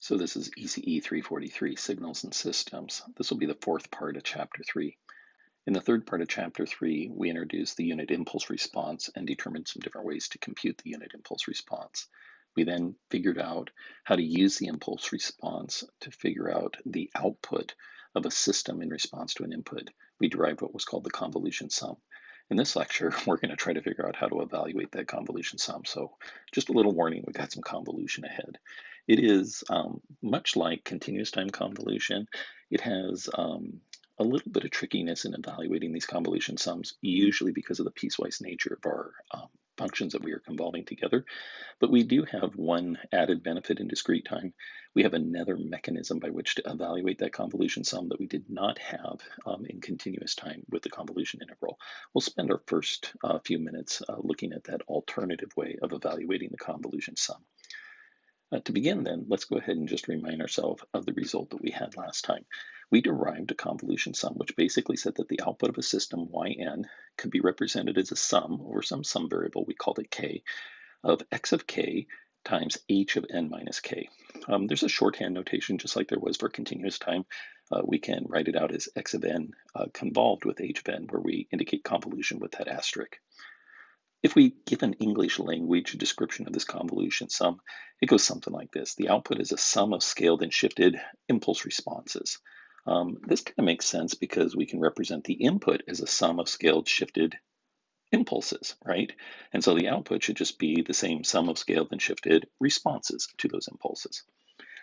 So this is ECE 343, Signals and Systems. This will be the fourth part of Chapter 3. In the third part of Chapter 3, we introduced the unit impulse response and determined some different ways to compute the unit impulse response. We then figured out how to use the impulse response to figure out the output of a system in response to an input. We derived what was called the convolution sum. In this lecture, we're going to try to figure out how to evaluate that convolution sum. So just a little warning, we've got some convolution ahead. It is much like continuous time convolution. It has a little bit of trickiness in evaluating these convolution sums, usually because of the piecewise nature of our functions that we are convolving together. But we do have one added benefit in discrete time. We have another mechanism by which to evaluate that convolution sum that we did not have in continuous time with the convolution integral. We'll spend our first few minutes looking at that alternative way of evaluating the convolution sum. To begin then, let's go ahead and just remind ourselves of the result that we had last time. We derived a convolution sum, which basically said that the output of a system, yn, could be represented as a sum over some sum variable, we called it k, of x of k times h of n minus k. There's a shorthand notation, just like there was for continuous time. We can write it out as x of n convolved with h of n, where we indicate convolution with that asterisk. If we give an English language description of this convolution sum, it goes something like this. The output is a sum of scaled and shifted impulse responses. This kind of makes sense because we can represent the input as a sum of scaled shifted impulses, right? And so the output should just be the same sum of scaled and shifted responses to those impulses.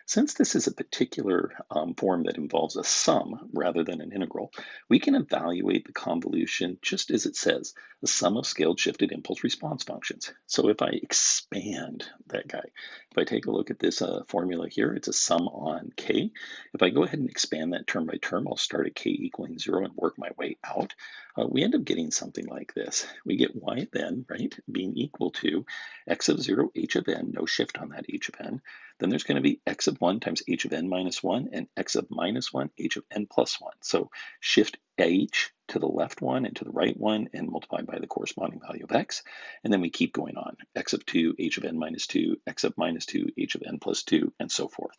Since this is a particular form that involves a sum rather than an integral, we can evaluate the convolution just as it says, the sum of scaled shifted impulse response functions. So if I expand that guy, if I take a look at this formula here, it's a sum on k. If I go ahead and expand that term by term, I'll start at k equaling 0 and work my way out. We end up getting something like this. We get y then, right, being equal to x of 0, h of n, no shift on that h of n. Then there's going to be x of 1 times h of n minus 1 and x of minus 1, h of n plus 1. So shift h to the left one and to the right one and multiply by the corresponding value of x. And then we keep going on. X of 2, h of n minus 2, x of minus 2, h of n plus 2, and so forth.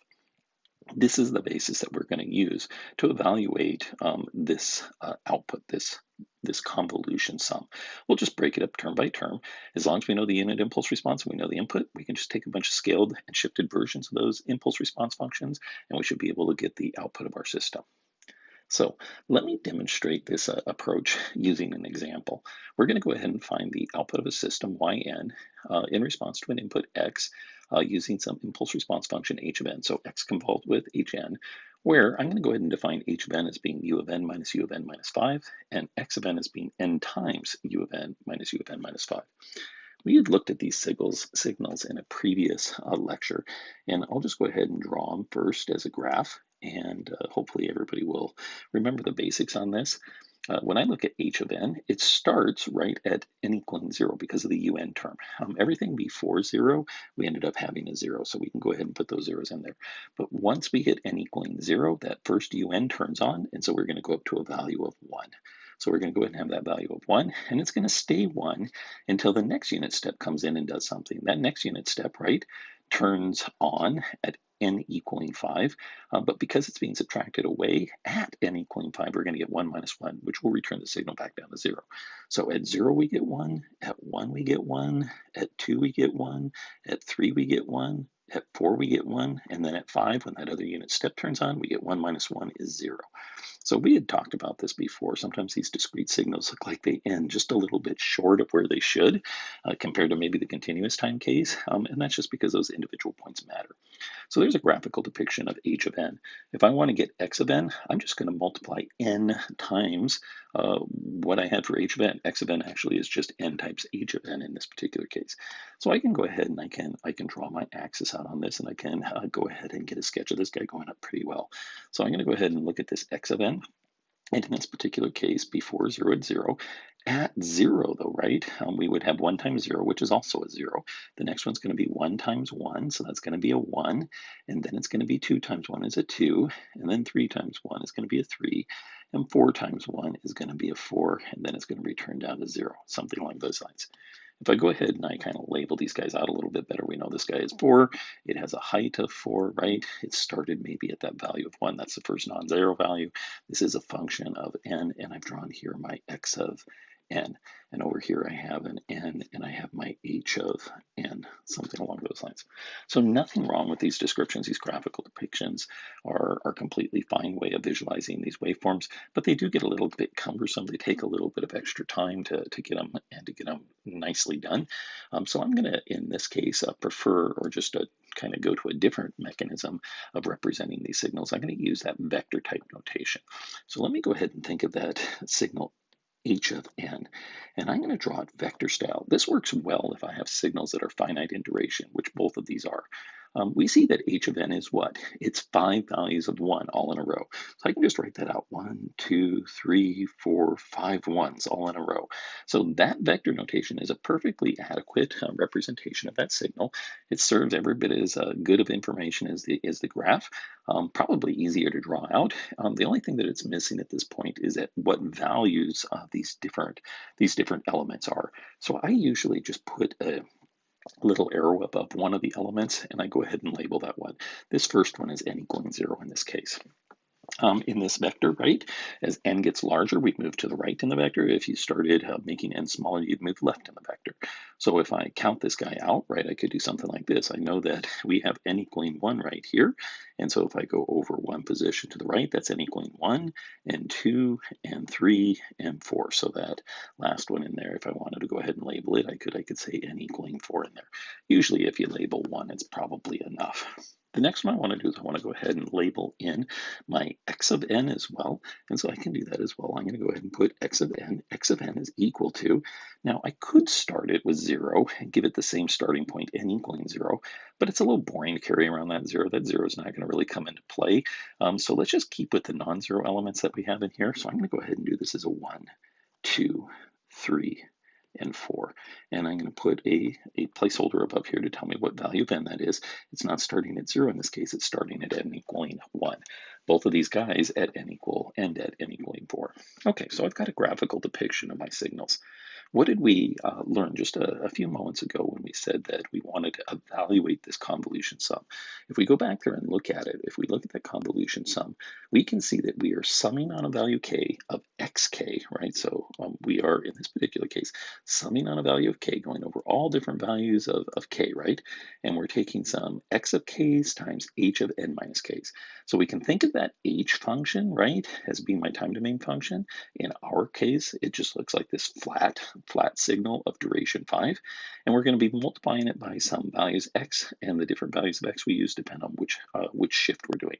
This is the basis that we're going to use to evaluate this output, this convolution sum. We'll just break it up term by term. As long as we know the unit impulse response and we know the input, we can just take a bunch of scaled and shifted versions of those impulse response functions, and we should be able to get the output of our system. So let me demonstrate this approach using an example. We're going to go ahead and find the output of a system, yn, in response to an input x, using some impulse response function h of n, so x convolved with hn, where I'm going to go ahead and define h of n as being u of n minus 5, and x of n as being n times u of n minus 5. We had looked at these signals in a previous lecture, and I'll just go ahead and draw them first as a graph, and hopefully everybody will remember the basics on this. When I look at h of n, it starts right at n equaling 0 because of the un term. Everything before 0, we ended up having a 0, so we can go ahead and put those zeros in there. But once we hit n equaling 0, that first un turns on, and so we're going to go up to a value of 1. So we're going to go ahead and have that value of 1, and it's going to stay 1 until the next unit step comes in and does something. That next unit step, right, turns on at n equaling 5, but because it's being subtracted away at n equaling 5, we're going to get 1 minus 1, which will return the signal back down to 0. So at 0 we get 1, at 1 we get 1, at 2 we get 1, at 3 we get 1, at 4 we get 1, and then at 5, when that other unit step turns on, we get 1 minus 1 is 0. So we had talked about this before. Sometimes these discrete signals look like they end just a little bit short of where they should compared to maybe the continuous time case, and that's just because those individual points matter. So there's a graphical depiction of h of n. If I want to get x of n, I'm just going to multiply n times what I had for h of n. X of n actually is just n times h of n in this particular case. So I can go ahead and I can draw my axis out on this, and I can go ahead and get a sketch of this guy going up pretty well. So I'm going to go ahead and look at this x of n. And in this particular case, before 0 at 0, at 0 though, right, we would have 1 times 0, which is also a 0. The next one's going to be 1 times 1, so that's going to be a 1. And then it's going to be 2 times 1 is a 2. And then 3 times 1 is going to be a 3. And 4 times 1 is going to be a 4. And then it's going to return down to 0, something along those lines. If I go ahead and I kind of label these guys out a little bit better, we know this guy is 4. It has a height of 4, right? It started maybe at that value of 1. That's the first non-zero value. This is a function of n, and I've drawn here my x of n. And over here I have an n, and I have my h of n, something along those lines. So nothing wrong with these descriptions. These graphical depictions are a completely fine way of visualizing these waveforms, but they do get a little bit cumbersome. They take a little bit of extra time to get them and to get them nicely done. So I'm going to, in this case, prefer or just kind of go to a different mechanism of representing these signals. I'm going to use that vector type notation. So let me go ahead and think of that signal h of n, and I'm going to draw it vector style. This works well if I have signals that are finite in duration, which both of these are. We see that h of n is what? It's 5 values of 1 all in a row. So I can just write that out. 1, 2, 3, 4, 5 ones all in a row. So that vector notation is a perfectly adequate representation of that signal. It serves every bit as good of information as the graph. Probably easier to draw out. The only thing that it's missing at this point is at what values these different elements are. So I usually just put a little arrow above one of the elements, and I go ahead and label that one. This first one is n equaling 0 in this case. In this vector, right, as n gets larger, we'd move to the right in the vector. If you started making n smaller, you'd move left in the vector. So if I count this guy out, right, I could do something like this. I know that we have n equaling 1 right here. And so if I go over one position to the right, that's n equaling 1, and 2, and 3, and 4. So that last one in there, if I wanted to go ahead and label it, I could say n equaling 4 in there. Usually if you label 1, it's probably enough. The next one I want to do is I want to go ahead and label in my x of n as well. And so I can do that as well. I'm going to go ahead and put x of n. X of n is equal to, now I could start it with 0 and give it the same starting point, n equaling 0, but it's a little boring to carry around that 0. That 0 is not going to really come into play. So let's just keep with the non-zero elements that we have in here. So I'm going to go ahead and do this as a 1, 2, 3, and 4. And I'm going to put a placeholder above here to tell me what value of n that is. It's not starting at 0 in this case, it's starting at n equaling 1. Both of these guys at n equal and at n equaling 4. Okay, so I've got a graphical depiction of my signals. What did we learn just a few moments ago when we said that we wanted to evaluate this convolution sum? If we go back there and look at it, if we look at that convolution sum, we can see that we are summing on a value k of xk, right? So we are, in this particular case, summing on a value of k, going over all different values of k, right? And we're taking some x of k's times h of n minus k's. So we can think of that h function, right, as being my time domain function. In our case, it just looks like this flat signal of duration 5. And we're going to be multiplying it by some values x, and the different values of x we use depend on which shift we're doing.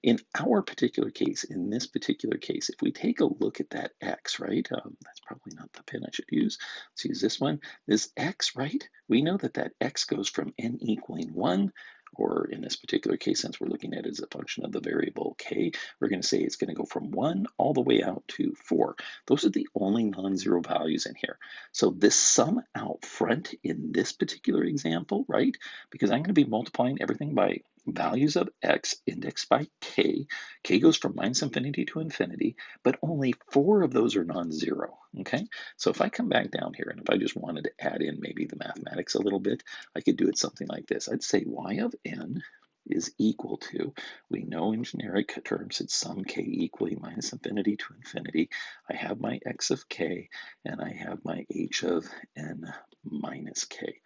In our particular case, in this particular case, if we take a look at that x, right, that's probably not the pen I should use. Let's use this one. This x, right, we know that that x goes from n equaling 1, or in this particular case, since we're looking at it as a function of the variable k, we're going to say it's going to go from 1 all the way out to 4. Those are the only non-zero values in here. So this sum out front in this particular example, right, because I'm going to be multiplying everything by values of x indexed by k. K goes from minus infinity to infinity, but only 4 of those are non-zero, okay? So if I come back down here, and if I just wanted to add in maybe the mathematics a little bit, I could do it something like this. I'd say y of n is equal to, we know in generic terms it's sum k equally minus infinity to infinity. I have my x of k, and I have my h of n minus k.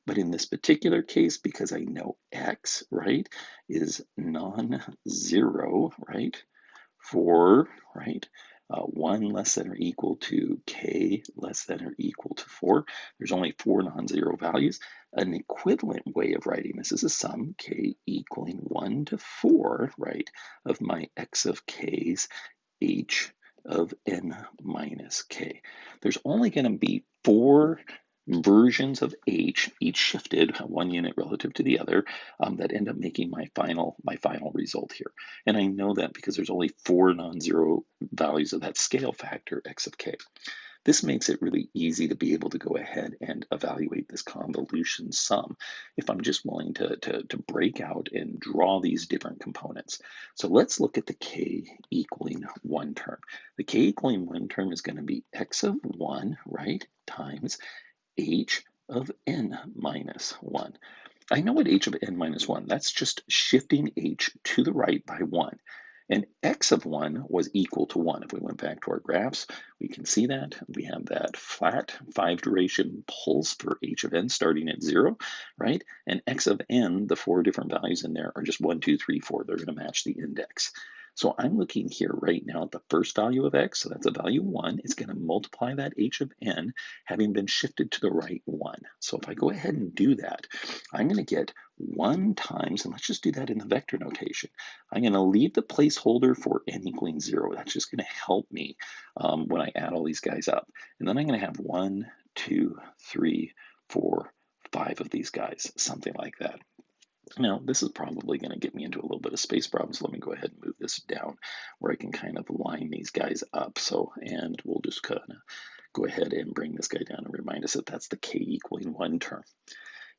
But in this particular case, because I know x, right, is non-zero, right, for, right, 1 less than or equal to k less than or equal to 4. There's only 4 non-zero values. An equivalent way of writing this is a sum k equaling 1 to 4, right, of my x of k's h of n minus k. There's only going to be 4 versions of h, each shifted 1 unit relative to the other, that end up making my final result here. And I know that because there's only 4 non-zero values of that scale factor, x of k. This makes it really easy to be able to go ahead and evaluate this convolution sum if I'm just willing to break out and draw these different components. So let's look at the k equaling 1 term. The k equaling 1 term is going to be x of 1, right, times h of n minus 1. I know what h of n minus 1, that's just shifting h to the right by 1. And x of 1 was equal to 1. If we went back to our graphs, we can see that. We have that flat 5 duration pulse for h of n starting at 0, right? And x of n, the 4 different values in there are just 1, 2, 3, 4. They're going to match the index. So I'm looking here right now at the first value of x, so that's a value 1. It's going to multiply that h of n, having been shifted to the right 1. So if I go ahead and do that, I'm going to get 1 times, and let's just do that in the vector notation. I'm going to leave the placeholder for n equaling 0. That's just going to help me when I add all these guys up. And then I'm going to have 1, 2, 3, 4, 5 of these guys, something like that. Now, this is probably going to get me into a little bit of space problems. Let me go ahead and move this down where I can kind of line these guys up. And we'll just kind of go ahead and bring this guy down and remind us that that's the k equaling 1 term.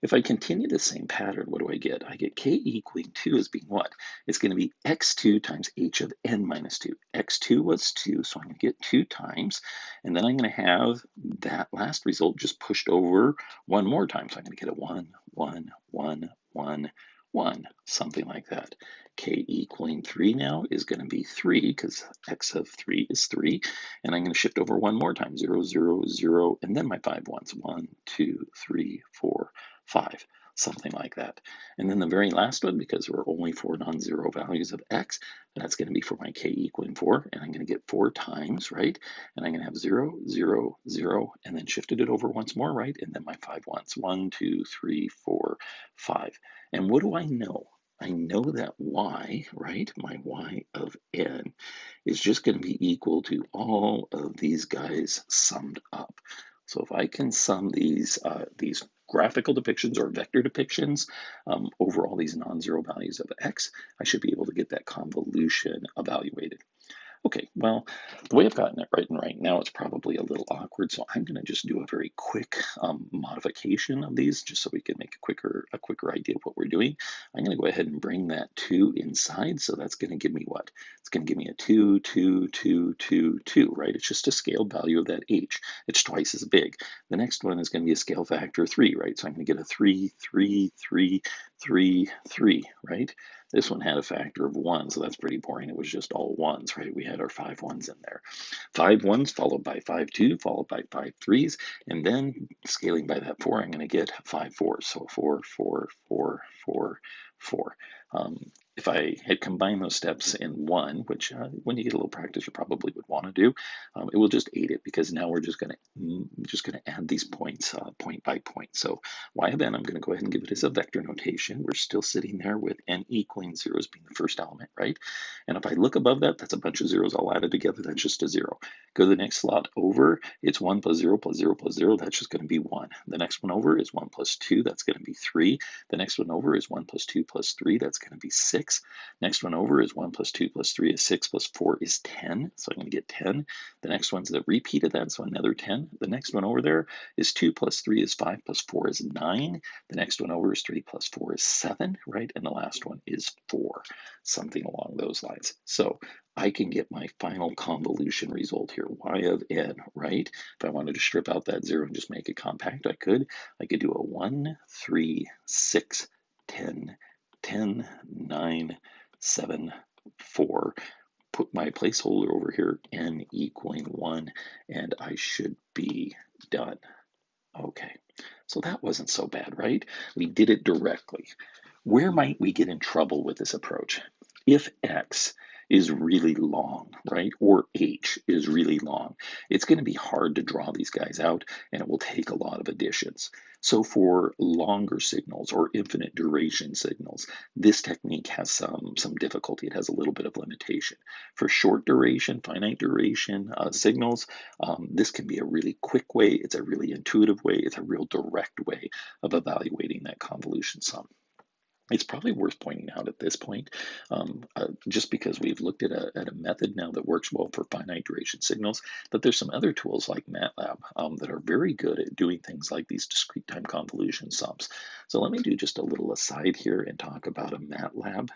If I continue the same pattern, what do I get? I get k equaling 2 as being what? It's going to be x2 times h of n minus 2. x2 was 2, so I'm going to get 2 times. And then I'm going to have that last result just pushed over one more time. So I'm going to get a 1, 1, 1, 1, 1, something like that. K equaling 3 now is going to be 3 because x of 3 is 3. And I'm going to shift over one more time, 0, 0, 0, and then my 5 ones, 1, 2, 3, 4, 5, something like that. And then the very last one, because there are only 4 non-zero values of x, that's going to be for my k equaling 4, and I'm going to get 4 times, right? And I'm going to have 0, 0, 0, and then shifted it over once more, right? And then my 5 ones, 1, 2, 3, 4, 5. And what do I know? I know that y, right, my y of n, is just going to be equal to all of these guys summed up. So if I can sum these graphical depictions or vector depictions over all these non-zero values of x, I should be able to get that convolution evaluated. Okay, well, the way I've gotten it written right now, it's probably a little awkward, so I'm going to just do a very quick modification of these, just so we can make a quicker idea of what we're doing. I'm going to go ahead and bring that 2 inside, so that's going to give me what? It's going to give me a 2, 2, 2, 2, 2, right? It's just a scaled value of that h. It's twice as big. The next one is going to be a scale factor of 3, right? So I'm going to get a 3, 3, 3, 3, 3, right? This one had a factor of 1, so that's pretty boring. It was just all 1s, right? We had our 5 1s in there. 5 1s followed by 5 2, followed by 5 3s, and then scaling by that 4, I'm going to get 5 4s. So 4, 4, 4, 4, 4. If I had combined those steps in one, which when you get a little practice, you probably would want to do, it will just aid it because now we're just going to add these points point by point. So y of n, I'm going to go ahead and give it as a vector notation. We're still sitting there with n equaling 0 as being the first element, right? And if I look above that, that's a bunch of zeros all added together. That's just a 0. Go to the next slot over. It's 1 plus 0 plus 0 plus 0. That's just going to be 1. The next one over is 1 plus 2. That's going to be 3. The next one over is 1 plus 2 plus 3. That's going to be 6. Next one over is 1 plus 2 plus 3 is 6 plus 4 is 10. So I'm going to get 10. The next one's a repeat of that, so another 10. The next one over there is 2 plus 3 is 5 plus 4 is 9. The next one over is 3 plus 4 is 7, right? And the last one is 4, something along those lines. So I can get my final convolution result here, y of n, right? If I wanted to strip out that 0 and just make it compact, I could. I could do a 1, 3, 6, 10, 10, 9, 7, 4, put my placeholder over here, n equaling 1, and I should be done. Okay, so that wasn't so bad, right? We did it directly. Where might we get in trouble with this approach? If x is really long, right, or h is really long, it's going to be hard to draw these guys out, and it will take a lot of additions. So for longer signals or infinite duration signals, this technique has some difficulty. It has a little bit of limitation. For short duration, finite duration signals, this can be a really quick way. It's a really intuitive way. It's a real direct way of evaluating that convolution sum. It's probably worth pointing out at this point, just because we've looked at a method now that works well for finite duration signals, that there's some other tools like MATLAB that are very good at doing things like these discrete time convolution sums. So let me do just a little aside here and talk about a MATLAB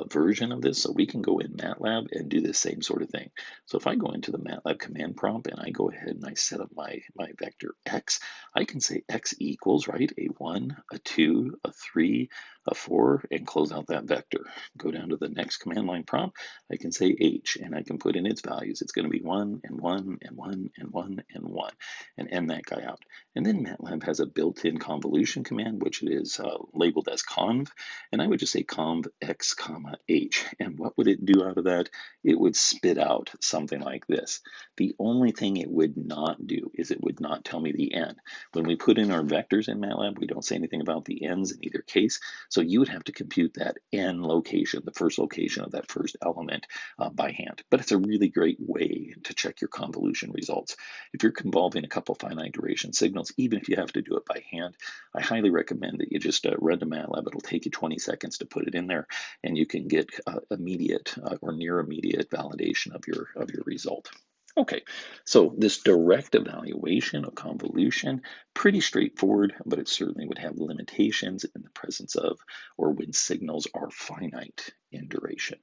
version of this, so we can go in MATLAB and do the same sort of thing. So if I go into the MATLAB command prompt and I go ahead and I set up my vector x, I can say x equals, right, a 1, a 2, a 3, a 4, and close out that vector. Go down to the next command line prompt, I can say h, and I can put in its values. It's going to be 1, and 1, and 1, and 1, and 1, and end that guy out. And then MATLAB has a built-in convolution command, which is labeled as conv, and I would just say conv x comma h. And what would it do out of that? It would spit out something like this. The only thing it would not do is it would not tell me the n. When we put in our vectors in MATLAB, we don't say anything about the n's in either case, so you would have to compute that n location, the first location of that first element, by hand. But it's a really great way to check your convolution results. If you're convolving a couple finite duration signals, even if you have to do it by hand, I highly recommend that you just run to MATLAB. It'll take you 20 seconds to put it in there, and you can get immediate or near immediate validation of your result. Okay, so this direct evaluation of convolution, pretty straightforward, but it certainly would have limitations in the presence of or when signals are finite in duration.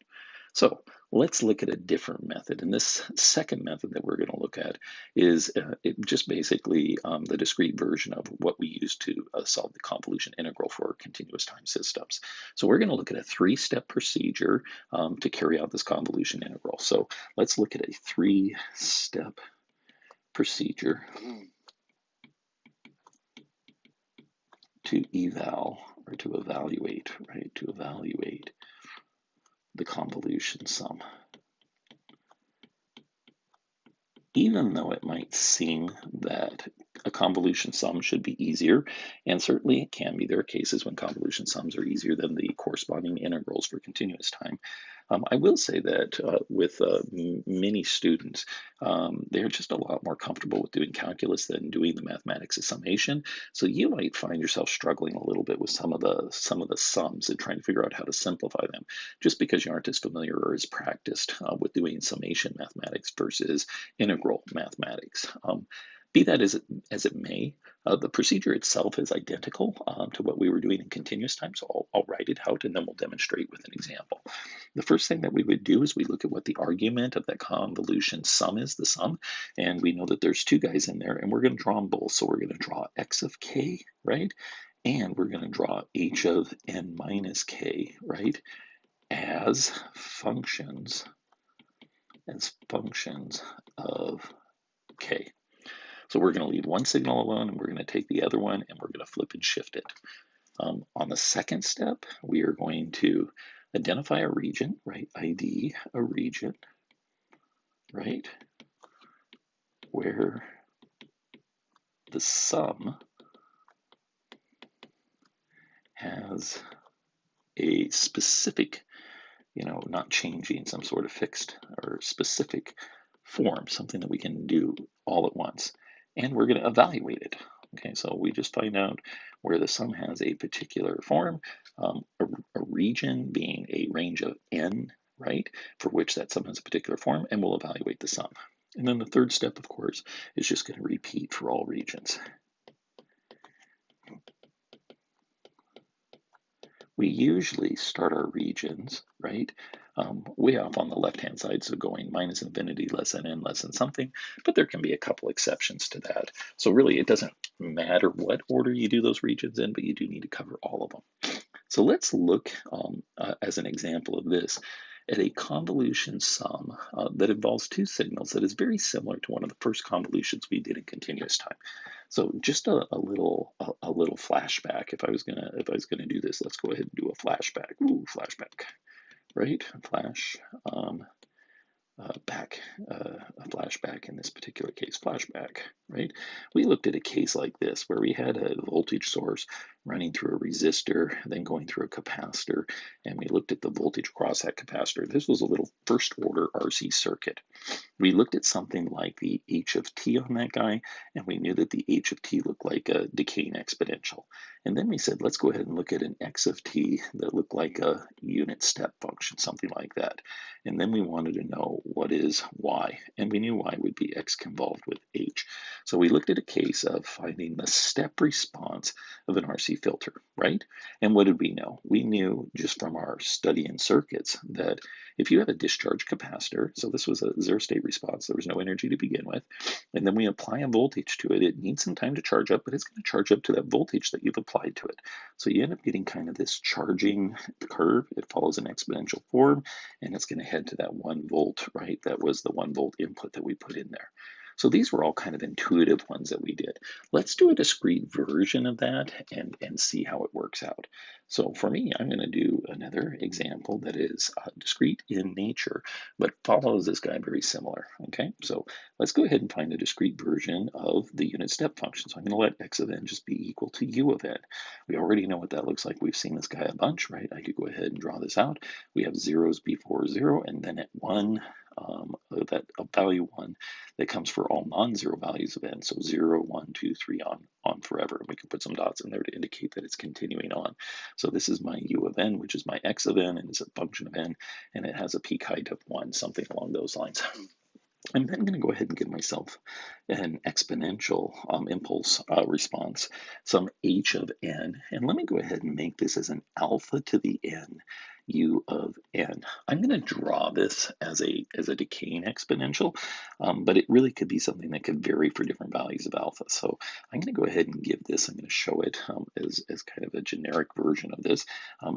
So let's look at a different method. And this second method that we're going to look at is just basically the discrete version of what we use to solve the convolution integral for continuous time systems. So we're going to look at a three-step procedure to carry out this convolution integral. So let's look at a three-step procedure to evaluate, right? To evaluate the convolution sum. Even though it might seem that a convolution sum should be easier, and certainly it can be, there are cases when convolution sums are easier than the corresponding integrals for continuous time. I will say that with many students, they're just a lot more comfortable with doing calculus than doing the mathematics of summation. So you might find yourself struggling a little bit with some of the sums and trying to figure out how to simplify them, just because you aren't as familiar or as practiced with doing summation mathematics versus integral mathematics. Be that as it may, the procedure itself is identical to what we were doing in continuous time, so I'll write it out and then we'll demonstrate with an example. The first thing that we would do is we look at what the argument of that convolution sum is, the sum, and we know that there's two guys in there, and we're going to draw them both. So we're going to draw x of k, right? And we're going to draw h of n minus k, right? As functions of k. So we're going to leave one signal alone, and we're going to take the other one, and we're going to flip and shift it. On the second step, we are going to identify a region, right? ID a region, right? Where the sum has a specific, not changing, some sort of fixed or specific form, something that we can do all at once. And we're going to evaluate it. Okay, so we just find out where the sum has a particular form, a region being a range of n, right, for which that sum has a particular form, and we'll evaluate the sum. And then the third step, of course, is just going to repeat for all regions. We usually start our regions, right, way off on the left-hand side, so going minus infinity, less than n, less than something, but there can be a couple exceptions to that. So really, it doesn't matter what order you do those regions in, but you do need to cover all of them. So let's look, as an example of this, at a convolution sum that involves two signals that is very similar to one of the first convolutions we did in continuous time. So just a little flashback. If I was gonna do this, let's go ahead and do a flashback. Ooh, flashback, right? Flash back, a flashback in this particular case, flashback, right? We looked at a case like this where we had a voltage source running through a resistor, then going through a capacitor, and we looked at the voltage across that capacitor. This was a little first order RC circuit. We looked at something like the h of t on that guy, and we knew that the h of t looked like a decaying exponential. And then we said, let's go ahead and look at an x of t that looked like a unit step function, something like that. And then we wanted to know what is y. And we knew y would be x convolved with h. So we looked at a case of finding the step response of an RC filter, right? And what did we know? We knew just from our study in circuits that if you have a discharge capacitor, so this was a zero state response, there was no energy to begin with, and then we apply a voltage to it, it needs some time to charge up, but it's going to charge up to that voltage that you've applied to it. So you end up getting kind of this charging curve. It follows an exponential form, and it's going to head to that 1 volt, right? That was the 1 volt input that we put in there. So these were all kind of intuitive ones that we did. Let's do a discrete version of that and see how it works out. So for me, I'm going to do another example that is discrete in nature, but follows this guy very similar. Okay, so let's go ahead and find a discrete version of the unit step function. So I'm going to let x of n just be equal to u of n. We already know what that looks like. We've seen this guy a bunch, right? I could go ahead and draw this out. We have zeros before 0, and then at 1, that value 1 that comes for all non-zero values of n. So 0, 1, 2, 3 on forever. And we can put some dots in there to indicate that it's continuing on. So this is my u of n, which is my x of n, and it's a function of n, and it has a peak height of 1, something along those lines. I'm then going to go ahead and give myself an exponential impulse response, some h of n. And let me go ahead and make this as an alpha to the n u of n. I'm going to draw this as a decaying exponential, but it really could be something that could vary for different values of alpha. So I'm going to go ahead and give this, I'm going to show it as kind of a generic version of this.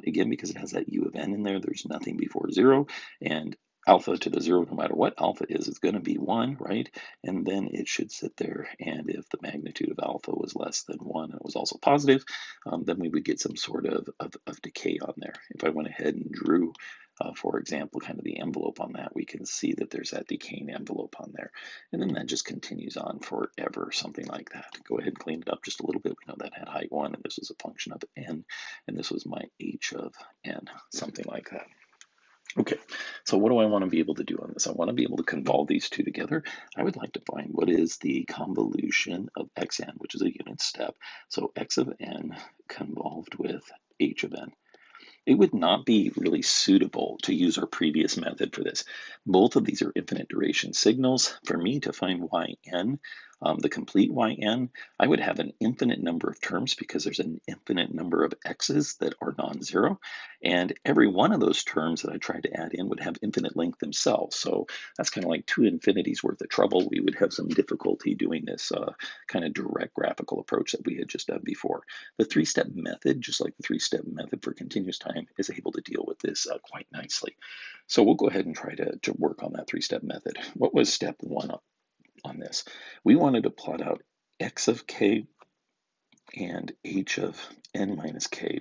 Again, because it has that u of n in there, there's nothing before 0, and alpha to the 0, no matter what alpha is, it's going to be 1, right? And then it should sit there, and if the magnitude of alpha was less than 1 and it was also positive, then we would get some sort of decay on there. If I went ahead and drew, for example, kind of the envelope on that, we can see that there's that decaying envelope on there. And then that just continues on forever, something like that. Go ahead and clean it up just a little bit. We know that had height 1, and this was a function of n, and this was my h of n, something like that. Okay, so what do I want to be able to do on this? I want to be able to convolve these two together. I would like to find what is the convolution of xn, which is a unit step. So x of n convolved with h of n. It would not be really suitable to use our previous method for this. Both of these are infinite duration signals. For me to find yn, the complete yn, I would have an infinite number of terms because there's an infinite number of x's that are non-zero. And every one of those terms that I tried to add in would have infinite length themselves. So that's kind of like 2 infinities worth of trouble. We would have some difficulty doing this kind of direct graphical approach that we had just done before. The 3-step method, just like the 3-step method for continuous time, is able to deal with this quite nicely. So we'll go ahead and try to work on that 3-step method. What was step 1 on this? We wanted to plot out x of k and h of n minus k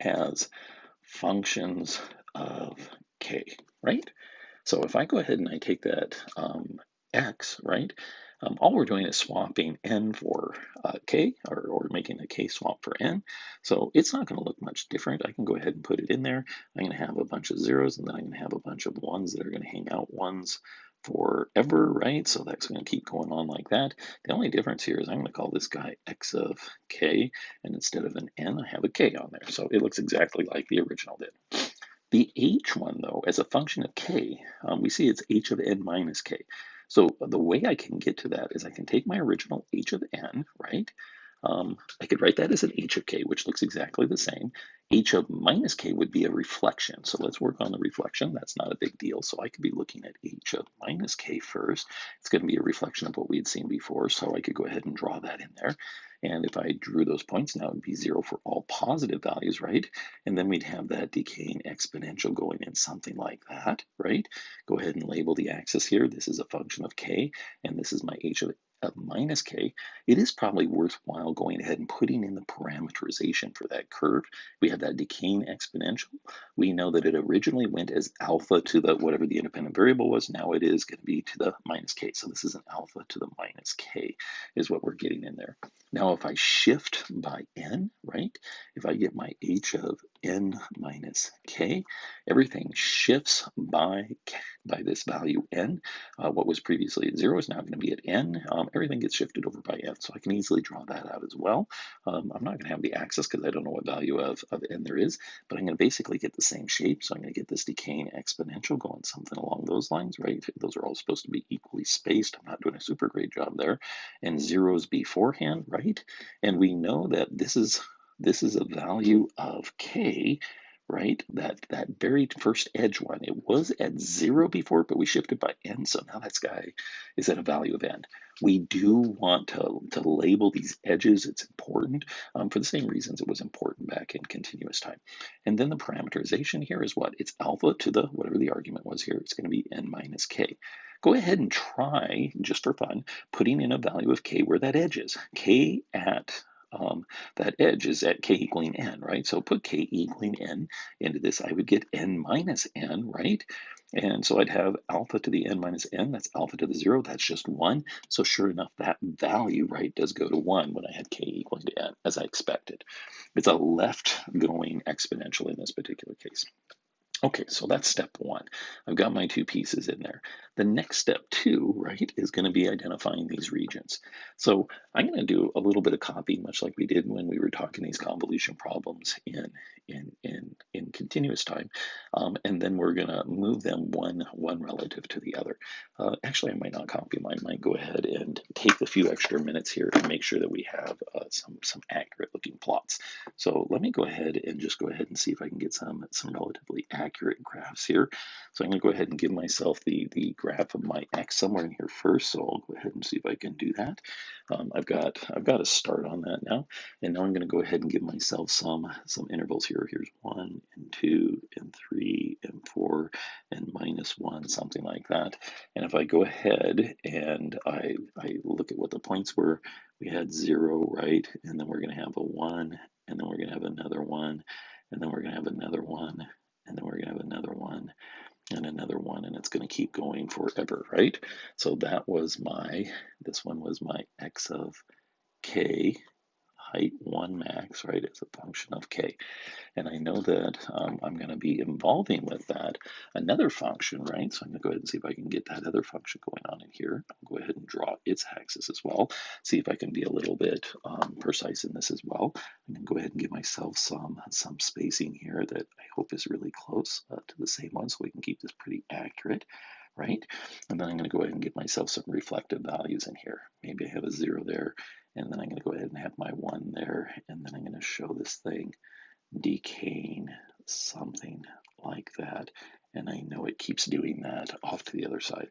as functions of k, right? So if I go ahead and I take that x, right, all we're doing is swapping n for k, or making a k swap for n. So it's not going to look much different. I can go ahead and put it in there. I'm going to have a bunch of zeros, and then I'm going to have a bunch of ones that are going to hang out ones forever, right? So that's going to keep going on like that. The only difference here is I'm going to call this guy x of k, and instead of an n, I have a k on there. So it looks exactly like the original did. The h one, though, as a function of k, we see it's h of n minus k. So the way I can get to that is I can take my original h of n, right? I could write that as an h of k, which looks exactly the same. H of minus k would be a reflection. So let's work on the reflection. That's not a big deal. So I could be looking at h of minus k first. It's going to be a reflection of what we had seen before. So I could go ahead and draw that in there. And if I drew those points, now it would be 0 for all positive values, right? And then we'd have that decaying exponential going in something like that, right? Go ahead and label the axis here. This is a function of k, and this is my h of minus k. It is probably worthwhile going ahead and putting in the parameterization for that curve. We have that decaying exponential. We know that it originally went as alpha to the whatever the independent variable was. Now it is going to be to the minus k. So this is an alpha to the minus k is what we're getting in there. Now if I shift by n, right, if I get my h of n minus k. Everything shifts by this value n. What was previously at 0 is now going to be at n. Everything gets shifted over by n, so I can easily draw that out as well. I'm not going to have the axis because I don't know what value of n there is, but I'm going to basically get the same shape. So I'm going to get this decaying exponential going something along those lines, right? Those are all supposed to be equally spaced. I'm not doing a super great job there. And zeros beforehand, right? And we know that this is a value of k, right? That very first edge one, it was at 0 before, but we shifted by n, so now that guy is at a value of n. We do want to label these edges. It's important for the same reasons it was important back in continuous time. And then the parameterization here is what? It's alpha to the, whatever the argument was here, it's going to be n minus k. Go ahead and try, just for fun, putting in a value of k where that edge is. K at that edge is at k equaling n, right? So put k equaling n into this, I would get n minus n, right? And so I'd have alpha to the n minus n, that's alpha to the 0, that's just 1. So sure enough, that value, right, does go to 1 when I had k equaling to n, as I expected. It's a left-going exponential in this particular case. Okay, so that's step 1. I've got my 2 pieces in there. The next step 2, right, is going to be identifying these regions. So I'm going to do a little bit of copying, much like we did when we were talking these convolution problems in continuous time, and then we're going to move them one relative to the other. Actually, I might not copy them. I might go ahead and take a few extra minutes here and make sure that we have some accurate looking plots. So let me go ahead and just go ahead and see if I can get some relatively accurate graphs here. So I'm going to go ahead and give myself the graph of my x somewhere in here first. So I'll go ahead and see if I can do that. I've got a start on that now, and now I'm going to go ahead and give myself some intervals here. Here's 1 and 2 and 3 and 4 and -1, something like that. And if I go ahead and I look at what the points were, we had 0, right? And then we're going to have a 1, and then we're going to have another 1, and then we're going to have another 1, and then we're going to have another 1, and another 1, and it's going to keep going forever, right? So that was this one was my x of k, height 1 max, right, as a function of k. And I know that I'm going to be involving with that another function, right? So I'm going to go ahead and see if I can get that other function going on in here. I'll go ahead and draw its axis as well, see if I can be a little bit precise in this as well. I'm going to go ahead and give myself some spacing here that I hope is really close to the same one, so we can keep this pretty accurate, right? And then I'm going to go ahead and give myself some reflective values in here. Maybe I have a 0 there, and then I'm going to go ahead and have my 1 there, and then I'm going to show this thing decaying something like that. And I know it keeps doing that off to the other side.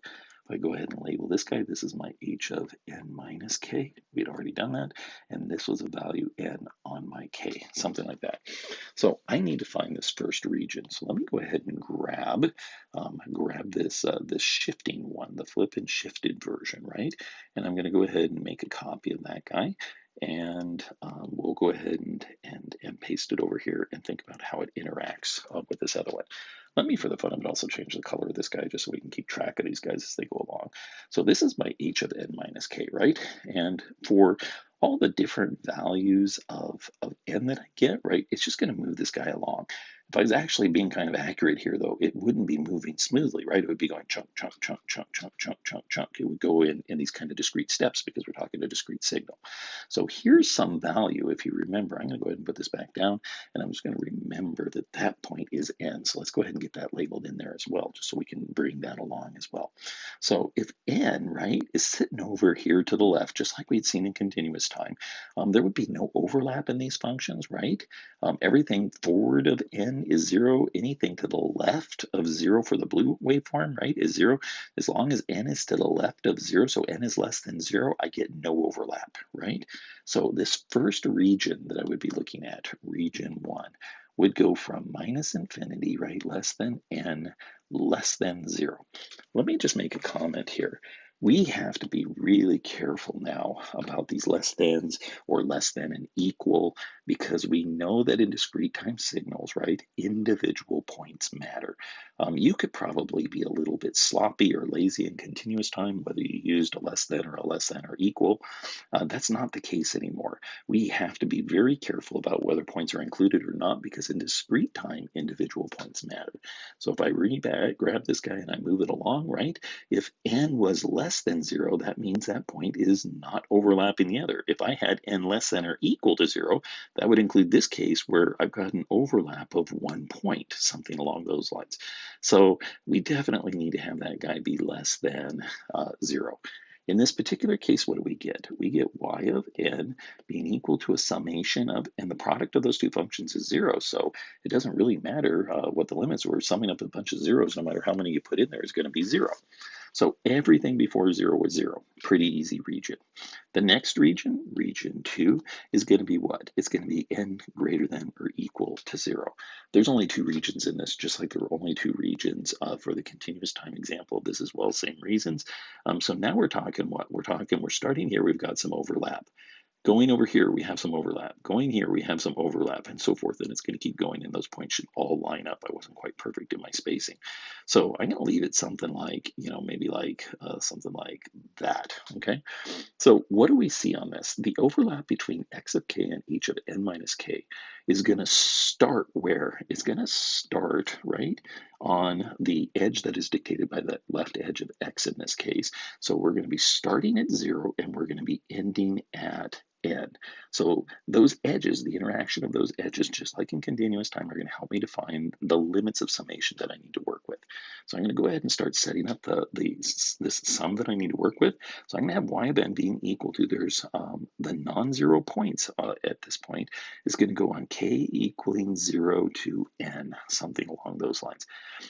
If I go ahead and label this guy, this is my h of n minus k. We had already done that. And this was a value n on my k, something like that. So I need to find this first region. So let me go ahead and grab this shifting one, the flip and shifted version, right? And I'm going to go ahead and make a copy of that guy. And we'll go ahead and paste it over here and think about how it interacts with this other one. Let me, for the fun of it, also change the color of this guy just so we can keep track of these guys as they go along. So this is my h of n minus k, right? And for all the different values of n that I get, right, it's just going to move this guy along. If I was actually being kind of accurate here, though, it wouldn't be moving smoothly, right? It would be going chunk, chunk, chunk, chunk, chunk, chunk, chunk, chunk. It would go in these kind of discrete steps because we're talking a discrete signal. So here's some value. If you remember, I'm going to go ahead and put this back down, and I'm just going to remember that that point is n. So let's go ahead and get that labeled in there as well, just so we can bring that along as well. So if n, right, is sitting over here to the left, just like we'd seen in continuous time, there would be no overlap in these functions, right? Everything forward of n is 0. Anything to the left of 0 for the blue waveform, right, is 0. As long as n is to the left of 0, so n is less than 0, I get no overlap, right? So this first region that I would be looking at, region 1, would go from minus infinity, right, less than n, less than 0. Let me just make a comment here. We have to be really careful now about these less thans or less than and equal, because we know that in discrete time signals, right, individual points matter. You could probably be a little bit sloppy or lazy in continuous time, whether you used a less than or equal. That's not the case anymore. We have to be very careful about whether points are included or not, because in discrete time, individual points matter. So if I grab this guy and I move it along, right? If n was less than 0, that means that point is not overlapping the other. If I had n less than or equal to 0, that would include this case where I've got an overlap of 1 point, something along those lines. So we definitely need to have that guy be less than 0. In this particular case, what do we get? We get y of n being equal to a summation of, and the product of those two functions is 0. So it doesn't really matter what the limits were. Summing up a bunch of zeros, no matter how many you put in there, is going to be 0. So everything before 0 was 0. Pretty easy region. The next region, region 2, is going to be what? It's going to be n greater than or equal to 0. There's only 2 regions in this, just like there were only 2 regions for the continuous time example. This as well, same reasons. So now we're talking what? We're starting here, we've got some overlap. Going over here, we have some overlap. Going here, we have some overlap, and so forth. And it's going to keep going, and those points should all line up. I wasn't quite perfect in my spacing. So I'm going to leave it something like, maybe like something like that, okay? So what do we see on this? The overlap between x of k and h of n minus k is going to start where? It's going to start, right, on the edge that is dictated by the left edge of x in this case. So we're going to be starting at 0, and we're going to be ending at n. So those edges, the interaction of those edges, just like in continuous time, are going to help me define the limits of summation that I need to work with. So I'm going to go ahead and start setting up this sum that I need to work with. So I'm going to have y of n being equal to, there's the non-zero points at this point is going to go on k equaling 0 to n, something along those lines.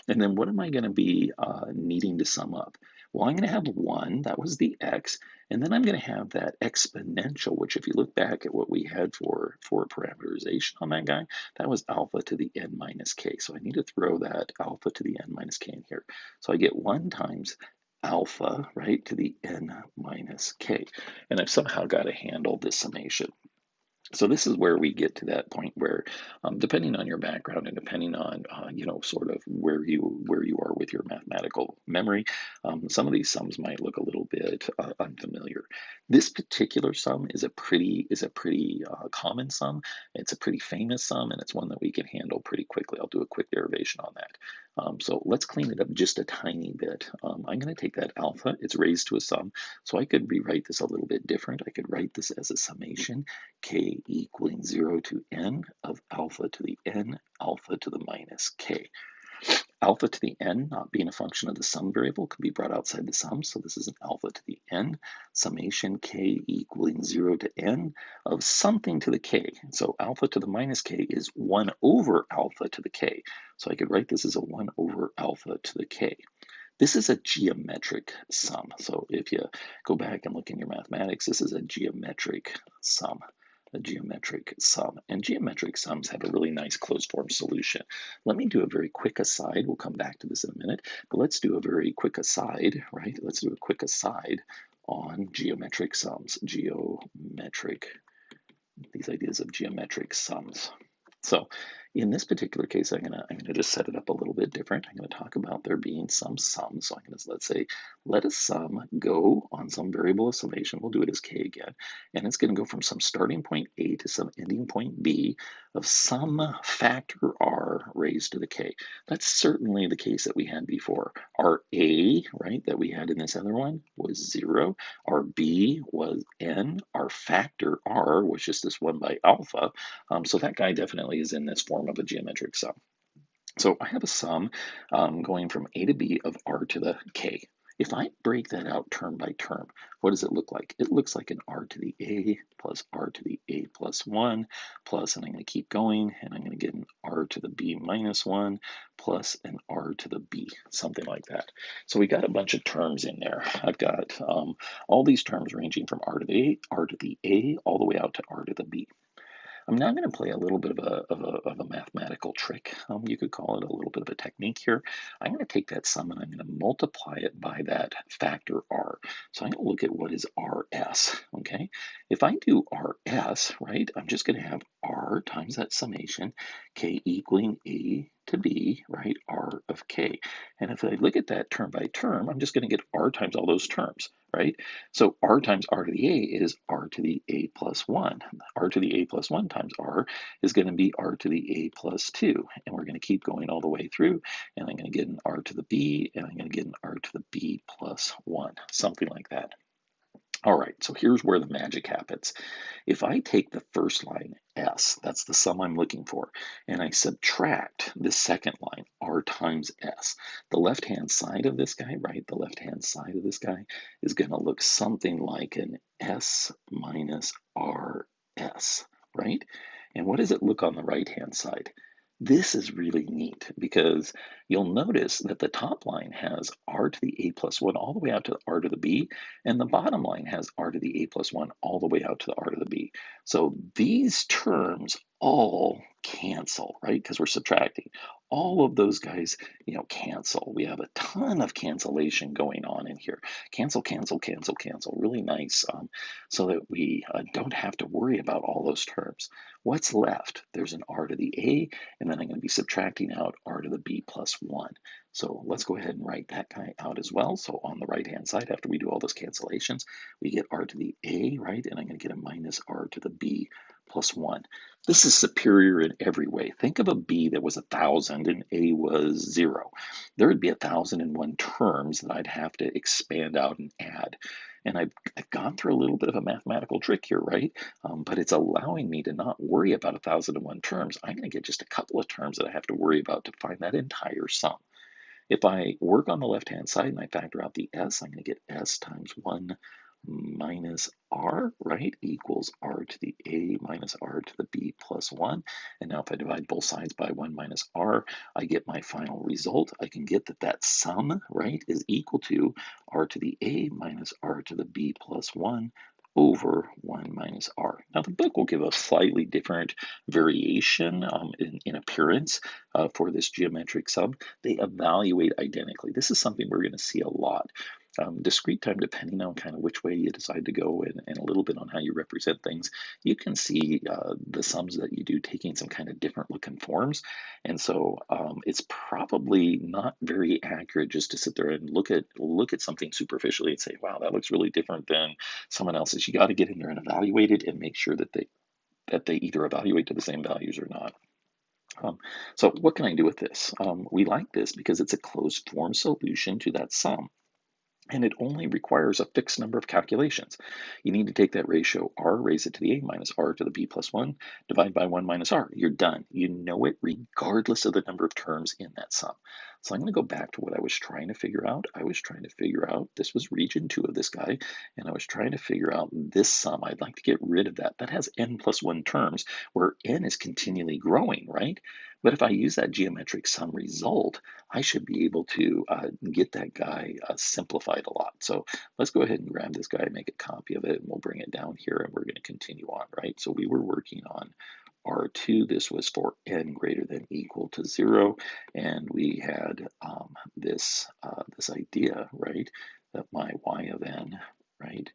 And then what am I going to be needing to sum up? Well, I'm going to have 1, that was the x, and then I'm going to have that exponential, which if you look back at what we had for parameterization on that guy, that was alpha to the n minus k. So I need to throw that alpha to the n minus k in here. So I get 1 times alpha, right, to the n minus k. And I've somehow got to handle this summation. So this is where we get to that point where, depending on your background and depending on, sort of where you are with your mathematical memory, some of these sums might look a little bit unfamiliar. This particular sum is a pretty common sum. It's a pretty famous sum, and it's one that we can handle pretty quickly. I'll do a quick derivation on that. So let's clean it up just a tiny bit. I'm going to take that alpha. It's raised to a sum, so I could rewrite this a little bit different. I could write this as a summation, k equaling 0 to n of alpha to the n, alpha to the minus k. Alpha to the n, not being a function of the sum variable, can be brought outside the sum. So this is an alpha to the n, summation k equaling 0 to n of something to the k. So alpha to the minus k is 1 over alpha to the k. So I could write this as a 1 over alpha to the k. This is a geometric sum. So if you go back and look in your mathematics, this is a geometric sum. A geometric sum. And geometric sums have a really nice closed form solution. Let me do a very quick aside. We'll come back to this in a minute, but let's do a very quick aside, right? Let's do a quick aside on geometric sums. These ideas of geometric sums. So in this particular case, I'm gonna just set it up a little bit different. I'm gonna talk about there being some sums. So I'm gonna, let's say, let a sum go on some variable of summation. We'll do it as k again. And it's gonna go from some starting point A to some ending point B of some factor r raised to the k. That's certainly the case that we had before. Our a, right, that we had in this other one was 0. Our b was n. Our factor r was just this 1 by alpha. So that guy definitely is in this form of a geometric sum. So I have a sum going from a to b of r to the k. If I break that out term by term, what does it look like? It looks like an r to the a plus r to the a plus 1 plus, and I'm going to keep going, and I'm going to get an r to the b minus 1 plus an r to the b, something like that. So we got a bunch of terms in there. I've got all these terms ranging from r to the a, all the way out to r to the b. I'm now going to play a little bit of a mathematical trick. You could call it a little bit of a technique here. I'm going to take that sum and I'm going to multiply it by that factor r. So I'm going to look at what is rs, okay? If I do rs, right, I'm just going to have r times that summation, k equaling a to be, right, r of k. And if I look at that term by term, I'm just going to get r times all those terms, right? So r times r to the a is r to the a plus 1. R to the a plus 1 times r is going to be r to the a plus 2. And we're going to keep going all the way through. And I'm going to get an r to the b, and I'm going to get an r to the b plus 1, something like that. All right, so here's where the magic happens. If I take the first line, s, that's the sum I'm looking for, and I subtract the second line, r times s, the left-hand side of this guy, right, the left-hand side of this guy is going to look something like an s minus rs, right? And what does it look on the right-hand side? This is really neat because you'll notice that the top line has r to the a plus 1 all the way out to r to the b, and the bottom line has r to the a plus 1 all the way out to the r to the b. So these terms all cancel, right? Because we're subtracting. All of those guys, cancel. We have a ton of cancellation going on in here. Cancel, cancel, cancel, cancel. Really nice, so that we don't have to worry about all those terms. What's left? There's an r to the a, and then I'm going to be subtracting out r to the b plus 1. So let's go ahead and write that guy out as well. So on the right-hand side, after we do all those cancellations, we get r to the a, right? And I'm going to get a minus r to the b plus 1. This is superior in every way. Think of a b that was 1,000 and a was 0. There would be 1,001 terms that I'd have to expand out and add. And I've gone through a little bit of a mathematical trick here, right? But it's allowing me to not worry about 1,001 terms. I'm going to get just a couple of terms that I have to worry about to find that entire sum. If I work on the left-hand side and I factor out the s, I'm going to get s times 1 minus r, right, equals r to the a minus r to the b plus 1. And now if I divide both sides by 1 minus r, I get my final result. I can get that sum, right, is equal to r to the a minus r to the b plus 1 over 1 minus r. Now the book will give a slightly different variation in appearance for this geometric sum. They evaluate identically. This is something we're going to see a lot. Discrete time, depending on kind of which way you decide to go and a little bit on how you represent things, you can see the sums that you do taking some kind of different looking forms. And so it's probably not very accurate just to sit there and look at something superficially and say, wow, that looks really different than someone else's. You got to get in there and evaluate it and make sure that they either evaluate to the same values or not. So what can I do with this? We like this because it's a closed form solution to that sum. And it only requires a fixed number of calculations. You need to take that ratio r, raise it to the a minus r to the b plus 1, divide by 1 minus r. You're done. You know it regardless of the number of terms in that sum. So I'm going to go back to what I was trying to figure out. I was trying to figure out, this was region 2 of this guy, and I was trying to figure out this sum. I'd like to get rid of that. That has n plus 1 terms, where n is continually growing, right? But if I use that geometric sum result, I should be able to get that guy simplified a lot. So let's go ahead and grab this guy, make a copy of it, and we'll bring it down here, and we're going to continue on, right? So we were working on R2. This was for n greater than equal to 0, and we had this idea, right, that my y of n, right,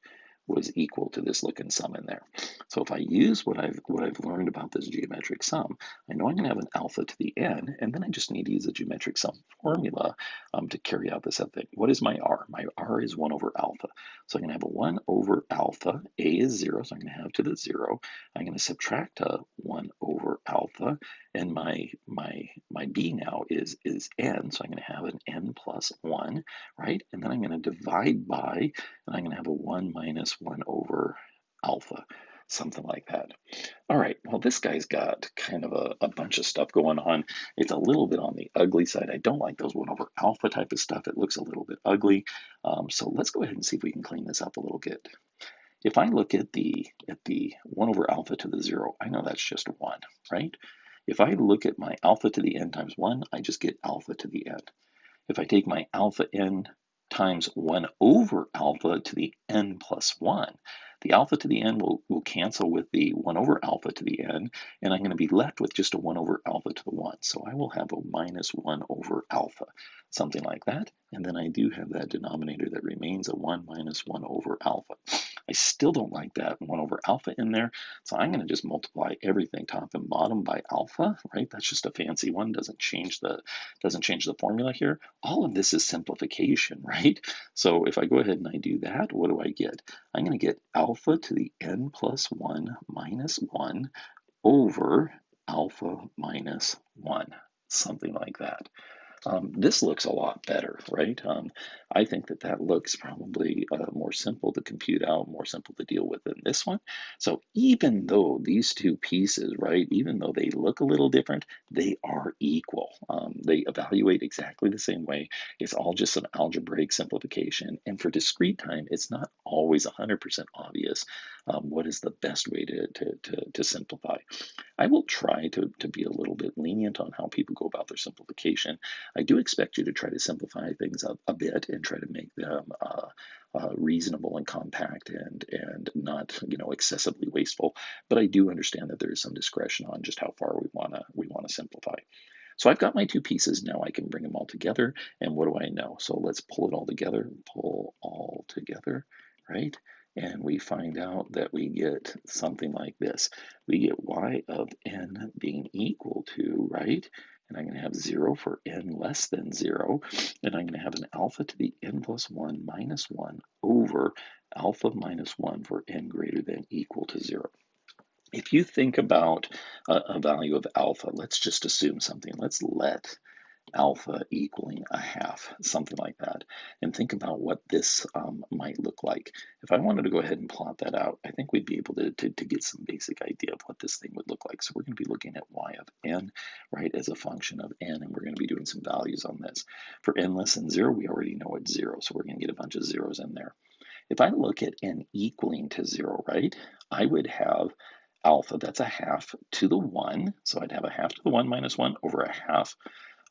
was equal to this looking sum in there. So if I use what I've learned about this geometric sum, I know I'm going to have an alpha to the n, and then I just need to use a geometric sum formula to carry out this other thing. What is my r? My r is 1 over alpha. So I'm going to have a 1 over alpha. A is 0, so I'm going to have to the 0. I'm going to subtract a 1 over alpha, and my b now is n, so I'm going to have an n plus 1, right? And then I'm going to divide by, and I'm going to have a 1 minus 1 over alpha, something like that. All right, well, this guy's got kind of a bunch of stuff going on. It's a little bit on the ugly side. I don't like those 1 over alpha type of stuff. It looks a little bit ugly. So let's go ahead and see if we can clean this up a little bit. If I look at the 1 over alpha to the 0, I know that's just 1, right? If I look at my alpha to the n times 1, I just get alpha to the n. If I take my alpha n times 1 over alpha to the n plus 1, the alpha to the n will cancel with the 1 over alpha to the n, and I'm going to be left with just a 1 over alpha to the 1. So I will have a minus 1 over alpha, something like that. And then I do have that denominator that remains a 1 minus 1 over alpha. I still don't like that 1 over alpha in there, so I'm going to just multiply everything top and bottom by alpha, right? That's just a fancy one, doesn't change the formula here. All of this is simplification, right? So if I go ahead and I do that, what do I get? I'm going to get alpha to the n plus 1 minus 1 over alpha minus 1, something like that. This looks a lot better, right? I think that looks probably more simple to compute out, more simple to deal with than this one. So even though these two pieces, right, even though they look a little different, they are equal. They evaluate exactly the same way. It's all just some algebraic simplification. And for discrete time, it's not always 100% obvious what is the best way to simplify. I will try to be a little bit lenient on how people go about their simplification. I do expect you to try to simplify things up a bit and try to make them reasonable and compact and not excessively wasteful. But I do understand that there is some discretion on just how far we wanna simplify. So I've got my two pieces now. I can bring them all together. And what do I know? So let's pull it all together. Pull all together, right? And we find out that we get something like this. We get y of n being equal to, right? And I'm going to have 0 for n less than 0. And I'm going to have an alpha to the n plus 1 minus 1 over alpha minus 1 for n greater than equal to 0. If you think about a value of alpha, let's just assume something. Let's let alpha equaling a half, something like that, and think about what this might look like. If I wanted to go ahead and plot that out, I think we'd be able to get some basic idea of what this thing would look like. So we're going to be looking at y of n, right, as a function of n, and we're going to be doing some values on this. For n less than 0, we already know it's 0, so we're going to get a bunch of zeros in there. If I look at n equaling to 0, right, I would have alpha, that's a half to the 1. So I'd have a half to the 1 minus 1 over a half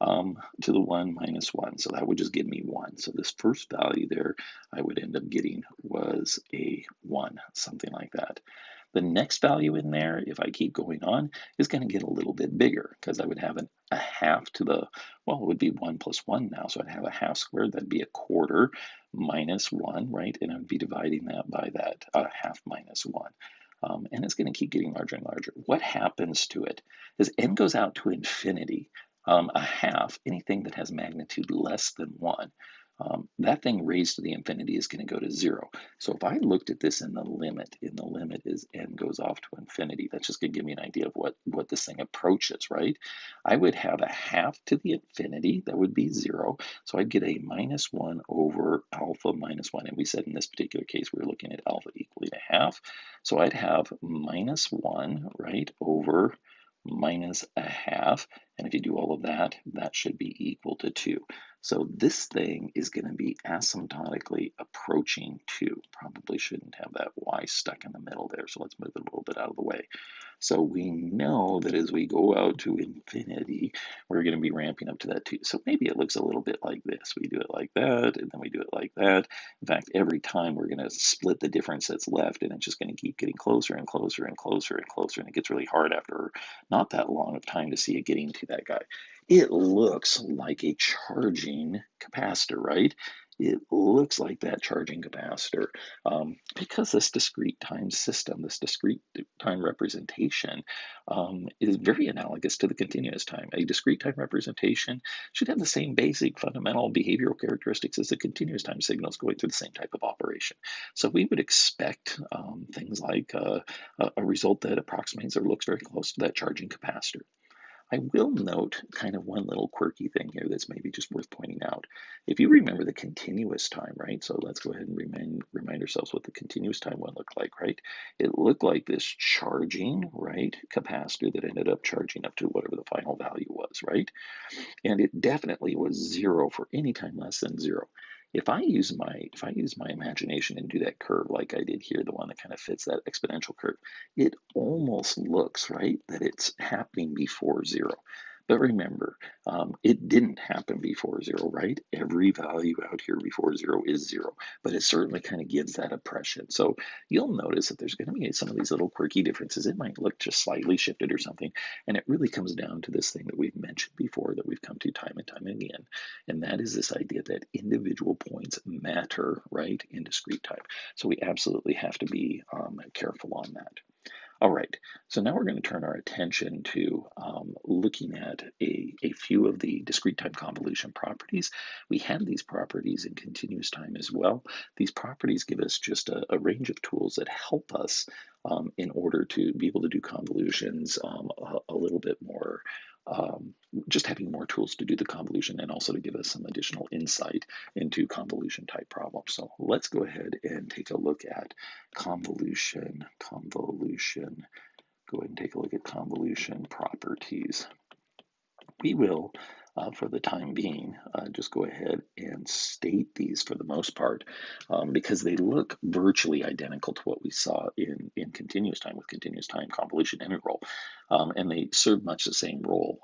to the 1 minus 1. So that would just give me 1. So this first value there I would end up getting was a 1, something like that. The next value in there, if I keep going on, is going to get a little bit bigger because I would have a half to the, well, it would be 1 plus 1 now. So I'd have a half squared. That'd be a quarter minus 1, right? And I'd be dividing that by that half minus 1. And it's going to keep getting larger and larger. What happens to it? As n goes out to infinity, a half, anything that has magnitude less than 1, that thing raised to the infinity is going to go to 0. So if I looked at this in the limit as n goes off to infinity, that's just going to give me an idea of what this thing approaches, right? I would have a half to the infinity, that would be 0. So I'd get a minus 1 over alpha minus 1. And we said in this particular case, we were looking at alpha equaling a half. So I'd have minus 1, right, over minus a half. And if you do all of that, that should be equal to 2. So this thing is going to be asymptotically approaching 2. Probably shouldn't have that y stuck in the middle there. So let's move it a little bit out of the way. So we know that as we go out to infinity, we're going to be ramping up to that 2. So maybe it looks a little bit like this. We do it like that, and then we do it like that. In fact, every time we're going to split the difference that's left, and it's just going to keep getting closer and closer and closer and closer, and it gets really hard after not that long of time to see it getting to that guy. It looks like a charging capacitor, right? It looks like that charging capacitor because this discrete time system, this discrete time representation is very analogous to the continuous time. A discrete time representation should have the same basic fundamental behavioral characteristics as the continuous time signals going through the same type of operation. So we would expect things like a result that approximates or looks very close to that charging capacitor. I will note kind of one little quirky thing here that's maybe just worth pointing out. If you remember the continuous time, right? So let's go ahead and remind ourselves what the continuous time would look like, right? It looked like this charging, right, capacitor that ended up charging up to whatever the final value was, right? And it definitely was 0 for any time less than 0. If I use my imagination and do that curve like I did here, the one that kind of fits that exponential curve, it almost looks, right, that it's happening before 0. But remember, it didn't happen before 0, right? Every value out here before 0 is 0, but it certainly kind of gives that impression. So you'll notice that there's going to be some of these little quirky differences. It might look just slightly shifted or something, and it really comes down to this thing that we've mentioned before, that we've come to time and time again, and that is this idea that individual points matter, right, in discrete time. So we absolutely have to be careful on that. All right, so now we're going to turn our attention to looking at a few of the discrete time convolution properties. We have these properties in continuous time as well. These properties give us just a range of tools that help us in order to be able to do convolutions a little bit more, just having more tools to do the convolution, and also to give us some additional insight into convolution type problems. So let's go ahead and take a look at convolution. Go ahead and take a look at convolution properties. We will, for the time being, just go ahead and state these for the most part, because they look virtually identical to what we saw in continuous time with continuous time convolution integral, and they serve much the same role.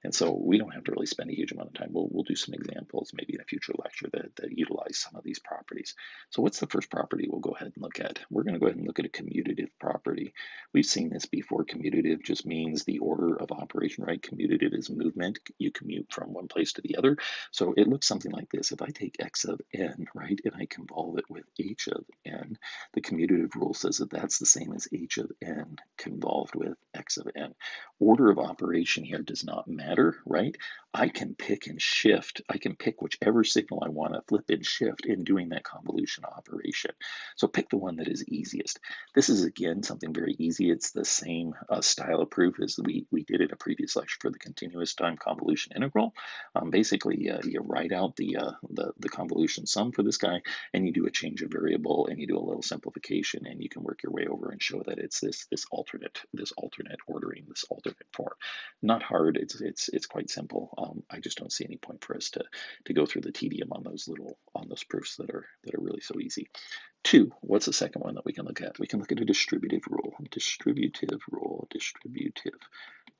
And so we don't have to really spend a huge amount of time. We'll do some examples maybe in a future lecture that utilize some of these properties. So what's the first property we'll go ahead and look at? We're going to go ahead and look at a commutative property. We've seen this before. Commutative just means the order of operation, right? Commutative is movement. You commute from one place to the other. So it looks something like this. If I take x of n, right, and I convolve it with h of n, the commutative rule says that that's the same as h of n convolved with x of n. Order of operation here does not matter, right? I can pick and shift. I can pick whichever signal I want to flip and shift in doing that convolution operation. So pick the one that is easiest. This is, again, something very easy. It's the same style of proof as we did in a previous lecture for the continuous time convolution integral. Basically, you write out the convolution sum for this guy, and you do a change of variable, and you do a little simplification, and you can work your way over and show that it's this alternate ordering, this alternate form. Not hard. It's quite simple. I just don't see any point for us to go through the tedium on those proofs that are really so easy. 2, what's the second one that we can look at? We can look at a distributive rule. Distributive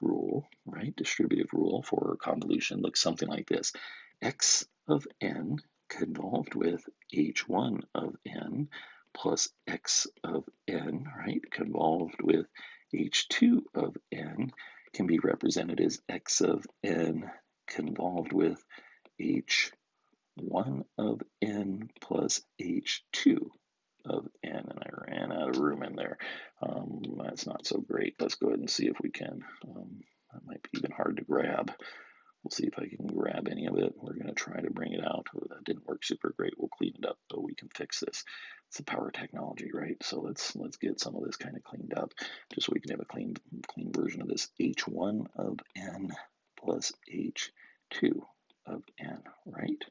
rule, right? Distributive rule for convolution looks something like this. X of n convolved with h1 of n plus x of n, right, convolved with h2 of n can be represented as x of n convolved with h1 of n plus h2 of n, and I ran out of room in there. That's not so great. Let's go ahead and see if we can. That might be even hard to grab. We'll see if I can grab any of it. We're going to try to bring it out. That didn't work super great. We'll clean it up, so we can fix this. It's the power of technology, right? So let's get some of this kind of cleaned up, just so we can have a clean version of this. h1 of n plus h2 of n, right?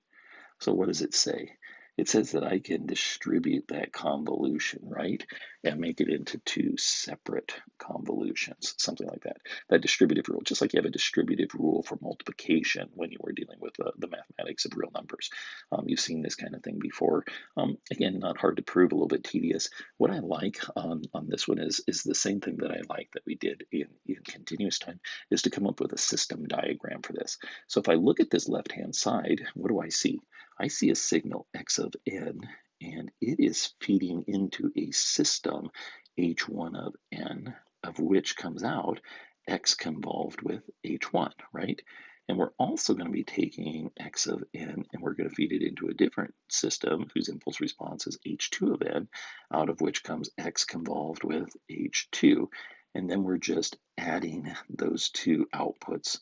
So what does it say? It says that I can distribute that convolution, right, and make it into 2 separate convolutions, something like that. That distributive rule, just like you have a distributive rule for multiplication when you were dealing with the mathematics of real numbers. You've seen this kind of thing before. Again, not hard to prove, a little bit tedious. What I like on this one is the same thing that I like that we did in continuous time, is to come up with a system diagram for this. So if I look at this left-hand side, what do I see? I see a signal x of n, and it is feeding into a system h1 of n, of which comes out x convolved with h1, right? And we're also going to be taking x of n, and we're going to feed it into a different system whose impulse response is h2 of n, out of which comes x convolved with h2. And then we're just adding those two outputs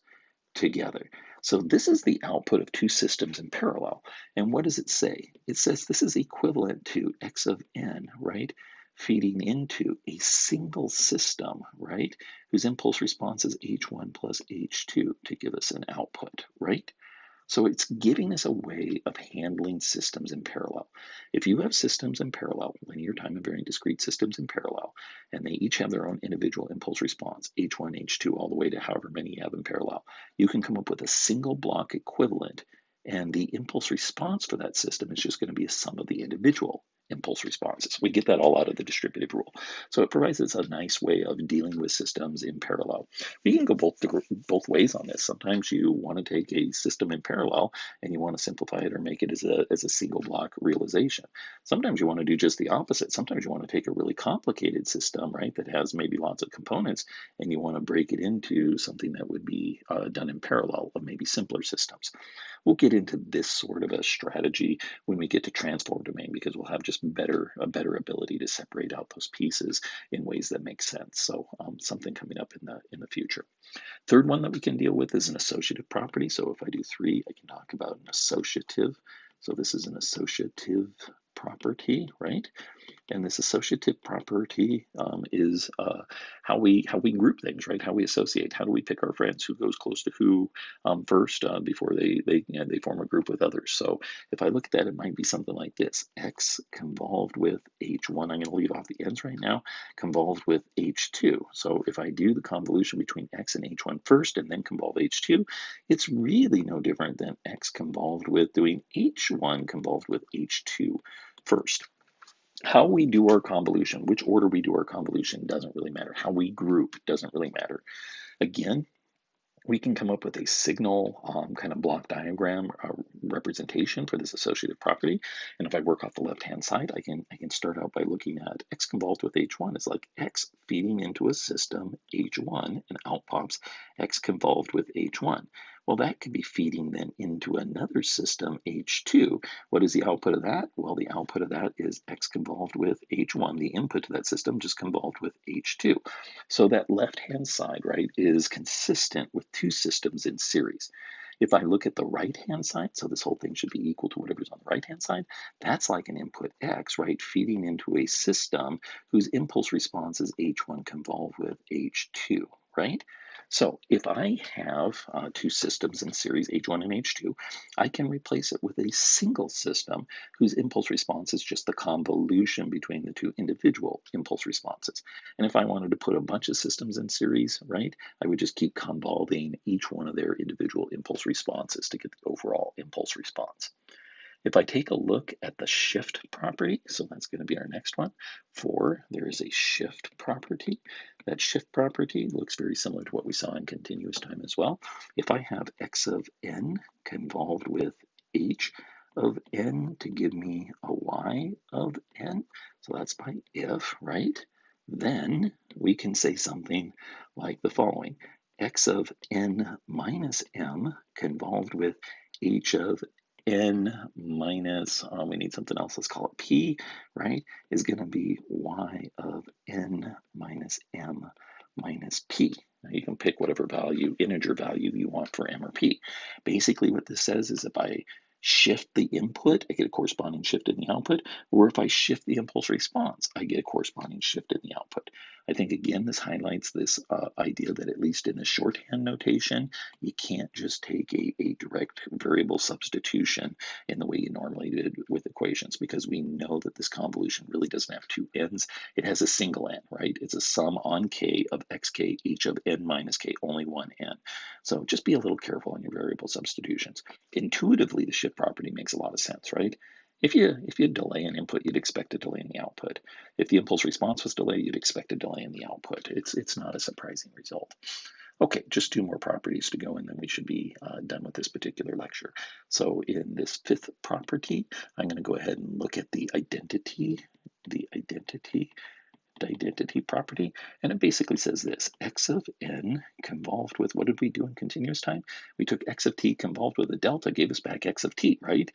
together. So this is the output of two systems in parallel. And what does it say? It says this is equivalent to x of n, right, feeding into a single system, right, whose impulse response is h1 plus h2 to give us an output, right? So it's giving us a way of handling systems in parallel. If you have systems in parallel, linear time invariant discrete systems in parallel, and they each have their own individual impulse response, h1, h2, all the way to however many you have in parallel, you can come up with a single block equivalent, and the impulse response for that system is just going to be a sum of the individual impulse responses. We get that all out of the distributive rule. So it provides us a nice way of dealing with systems in parallel. We can go both ways on this. Sometimes you want to take a system in parallel and you want to simplify it or make it as a single block realization. Sometimes you want to do just the opposite. Sometimes you want to take a really complicated system, right, that has maybe lots of components, and you want to break it into something that would be done in parallel of maybe simpler systems. We'll get into this sort of a strategy when we get to transform domain, because we'll have just a better ability to separate out those pieces in ways that make sense. So something coming up in the future. Third one that we can deal with is an associative property. So if I do 3, I can talk about an associative. So this is an associative property, right? And this associative property is how we group things, right? How we associate. How do we pick our friends? Who goes close to who first before they form a group with others? So if I look at that, it might be something like this: X convolved with H1. I'm going to leave off the ends right now. Convolved with H2. So if I do the convolution between X and H1 first and then convolve H2, it's really no different than X convolved with doing H1 convolved with H2 first. How we do our convolution, which order we do our convolution, doesn't really matter. How we group doesn't really matter. Again, we can come up with a signal kind of block diagram representation for this associative property. And if I work off the left-hand side, I can start out by looking at X convolved with H1. It's like X feeding into a system H1, and out pops X convolved with H1. Well, that could be feeding then into another system H2. What is the output of that? Well, the output of that is X convolved with H1. The input to that system just convolved with H2. So that left-hand side, right, is consistent with two systems in series. If I look at the right-hand side, so this whole thing should be equal to whatever's on the right-hand side, that's like an input X, right, feeding into a system whose impulse response is H1 convolved with H2, right? So if I have two systems in series, H1 and H2, I can replace it with a single system whose impulse response is just the convolution between the two individual impulse responses. And if I wanted to put a bunch of systems in series, right, I would just keep convolving each one of their individual impulse responses to get the overall impulse response. If I take a look at the shift property, so that's going to be our next one, there is a shift property. That shift property looks very similar to what we saw in continuous time as well. If I have X of n convolved with H of n to give me a Y of n, so that's by if, right? Then we can say something like the following: X of n minus m convolved with H of n minus, we need something else, let's call it p, right, is going to be y of n minus m minus p. Now you can pick whatever value, integer value you want for m or p. Basically what this says is if I shift the input, I get a corresponding shift in the output, or if I shift the impulse response, I get a corresponding shift in the output. I think, again, this highlights this idea that at least in the shorthand notation, you can't just take a direct variable substitution in the way you normally did with equations, because we know that this convolution really doesn't have two ends. It has a single n, right? It's a sum on k of xk, each of n minus k, only one n. So just be a little careful on your variable substitutions. Intuitively, the shift property makes a lot of sense, right? If you delay an input, you'd expect a delay in the output. If the impulse response was delayed, you'd expect a delay in the output. It's not a surprising result. Okay, just 2 more properties to go, and then we should be done with this particular lecture. So in this 5th property, I'm going to go ahead and look at the identity property, and it basically says this: X of n convolved with, what did we do in continuous time? We took X of t convolved with a delta, gave us back X of t, right?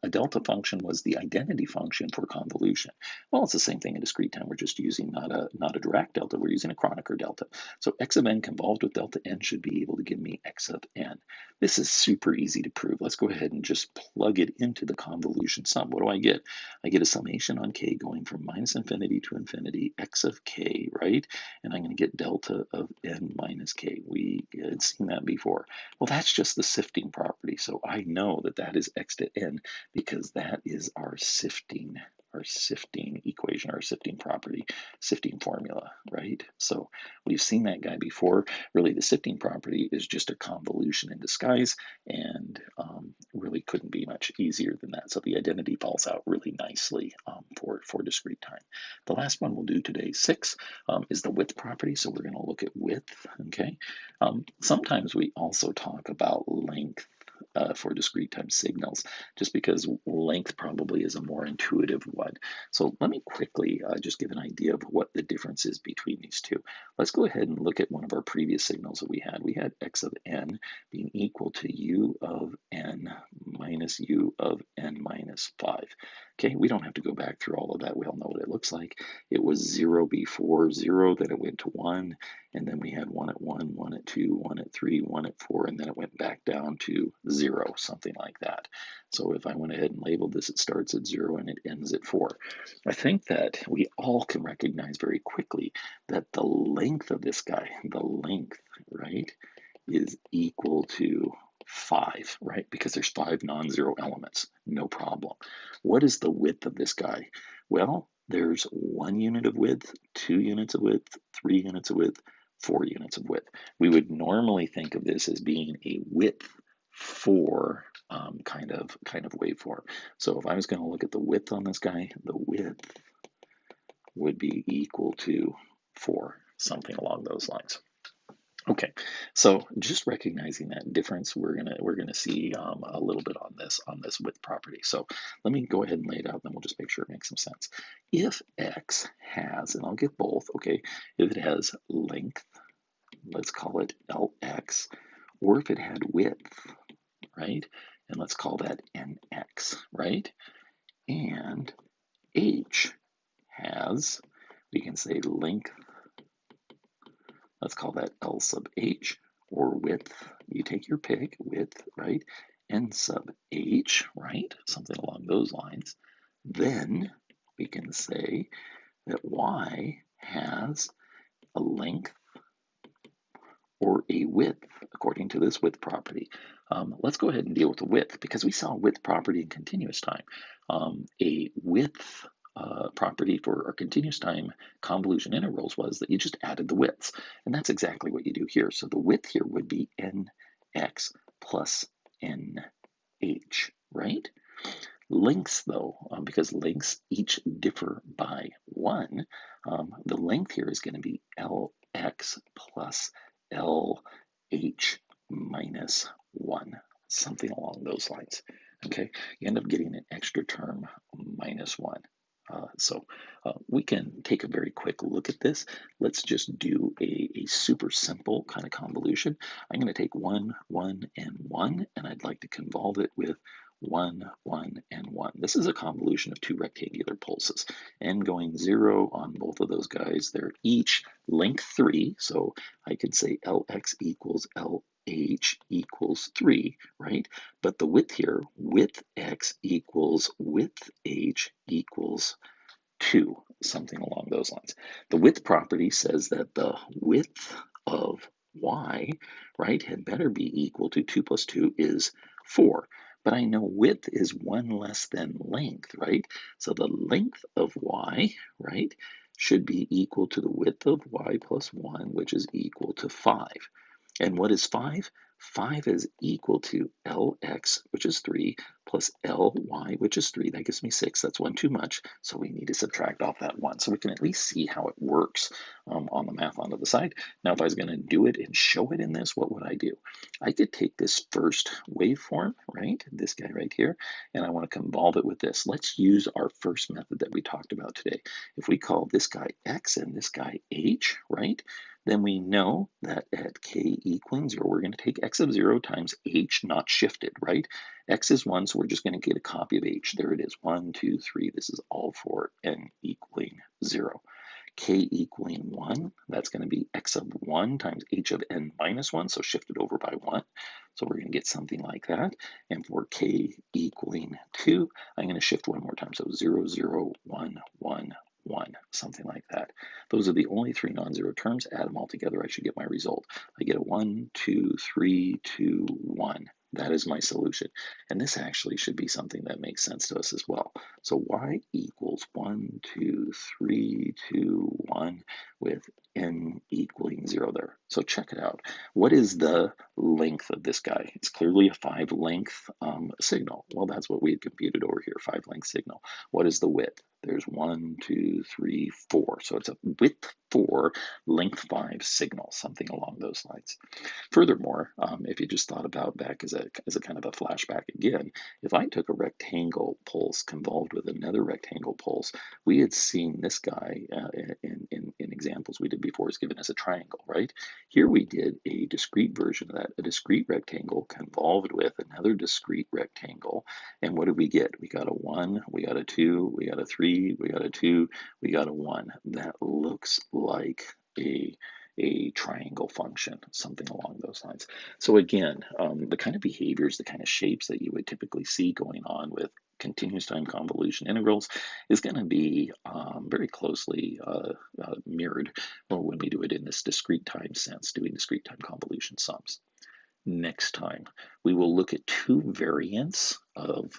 A delta function was the identity function for convolution. Well, it's the same thing in discrete time. We're just using not a Dirac delta, we're using a Kronecker delta. So X of n convolved with delta n should be able to give me X of n. This is super easy to prove. Let's go ahead and just plug it into the convolution sum. What do I get? I get a summation on k going from minus infinity to infinity, X of k, right? And I'm going to get delta of n minus k. We had seen that before. Well, that's just the sifting property. So I know that that is X to n because that is our sifting equation, our sifting property, sifting formula, right? So we've seen that guy before. Really, the sifting property is just a convolution in disguise, and really really couldn't be much easier than that. So the identity falls out really nicely for discrete time. The last one we'll do today, 6, is the width property. So we're going to look at width, okay? Sometimes we also talk about length for discrete time signals, just because length probably is a more intuitive one. So let me quickly just give an idea of what the difference is between these two. Let's go ahead and look at one of our previous signals that we had. We had x of n being equal to u of n minus u of n minus 5. Okay, we don't have to go back through all of that. We all know what it looks like. It was 0 before 0, then it went to 1, and then we had 1 at 1, 1 at 2, 1 at 3, 1 at 4, and then it went back down to 0, something like that. So if I went ahead and labeled this, it starts at 0 and it ends at 4. I think that we all can recognize very quickly that the length of this guy, the length, right, is equal to 5, right? Because there's 5 non-zero elements, no problem. What is the width of this guy? Well, there's 1 unit of width, 2 units of width, 3 units of width, 4 units of width. We would normally think of this as being a width for kind of waveform. So if I was going to look at the width on this guy, the width would be equal to 4, something along those lines. Okay, so just recognizing that difference, we're gonna see a little bit on this width property. So let me go ahead and lay it out, then we'll just make sure it makes some sense. If x has, and I'll get both, okay, if it has length, let's call it Lx, or if it had width, right, and let's call that Nx, right, and h has, we can say length, let's call that L sub h, or width, you take your pick, width, right, N sub h, right, something along those lines. Then we can say that y has a length or a width according to this width property. Let's go ahead and deal with the width, because we saw width property in continuous time. A width property for our continuous time convolution intervals was that you just added the widths, and that's exactly what you do here. So the width here would be nx plus nh, right? Lengths, though, because lengths each differ by 1, the length here is going to be Lx plus LH minus 1, something along those lines. Okay, you end up getting an extra term minus 1. So we can take a very quick look at this. Let's just do a super simple kind of convolution. I'm going to take 1, 1, and 1, and I'd like to convolve it with 1, 1, and 1. This is a convolution of 2 rectangular pulses. N going 0 on both of those guys. They're each length 3, so I could say Lx equals LH equals 3, right? But the width here, width x equals width h equals 2, something along those lines. The width property says that the width of y, right, had better be equal to 2 plus 2 is 4. But I know width is 1 less than length, right? So the length of y, right, should be equal to the width of y plus 1, which is equal to 5. And what is 5? 5 is equal to Lx, which is 3, plus Ly, which is 3. That gives me 6. That's 1 too much, so we need to subtract off that 1. So we can at least see how it works on the math onto the side. Now, if I was going to do it and show it in this, what would I do? I could take this first waveform, right, this guy right here, and I want to convolve it with this. Let's use our first method that we talked about today. If we call this guy x and this guy h, right, then we know that at k equaling 0, we're going to take x of 0 times h not shifted, right? X is 1, so we're just going to get a copy of h. There it is, 1, 2, 3. This is all for n equaling 0. K equaling 1, that's going to be x of 1 times h of n minus 1, so shifted over by 1. So we're going to get something like that. And for k equaling 2, I'm going to shift 1 more time, so 0, 0, 1, 1, 1, something like that. Those are the only 3 non-zero terms. Add them all together, I should get my result. I get a 1, 2, 3, 2, 1. That is my solution. And this actually should be something that makes sense to us as well. So y equals 1, 2, 3, 2, 1 with n equaling 0 there. So check it out. What is the length of this guy? It's clearly a 5-length signal. Well, that's what we had computed over here, 5-length signal. What is the width? There's 1, 2, 3, 4. So it's a width 4, length 5 signal, something along those lines. Furthermore, if you just thought about back as a kind of a flashback again, if I took a rectangle pulse convolved with another rectangle pulse, we had seen this guy in examples we did before is given as a triangle, right? Here we did a discrete version of that, a discrete rectangle convolved with another discrete rectangle. And what did we get? We got a 1, we got a 2, we got a 3, we got a 2, we got a 1. That looks like a triangle function, something along those lines. So again, the kind of behaviors, the kind of shapes that you would typically see going on with continuous time convolution integrals is going to be very closely mirrored when we do it in this discrete time sense, doing discrete time convolution sums. Next time, we will look at 2 variants of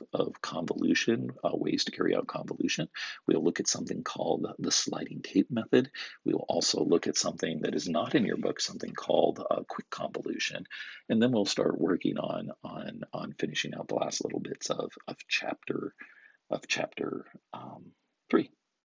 convolution, ways to carry out convolution. We'll look at something called the sliding tape method. We will also look at something that is not in your book, something called quick convolution. And then we'll start working on finishing out the last little bits of chapter 3.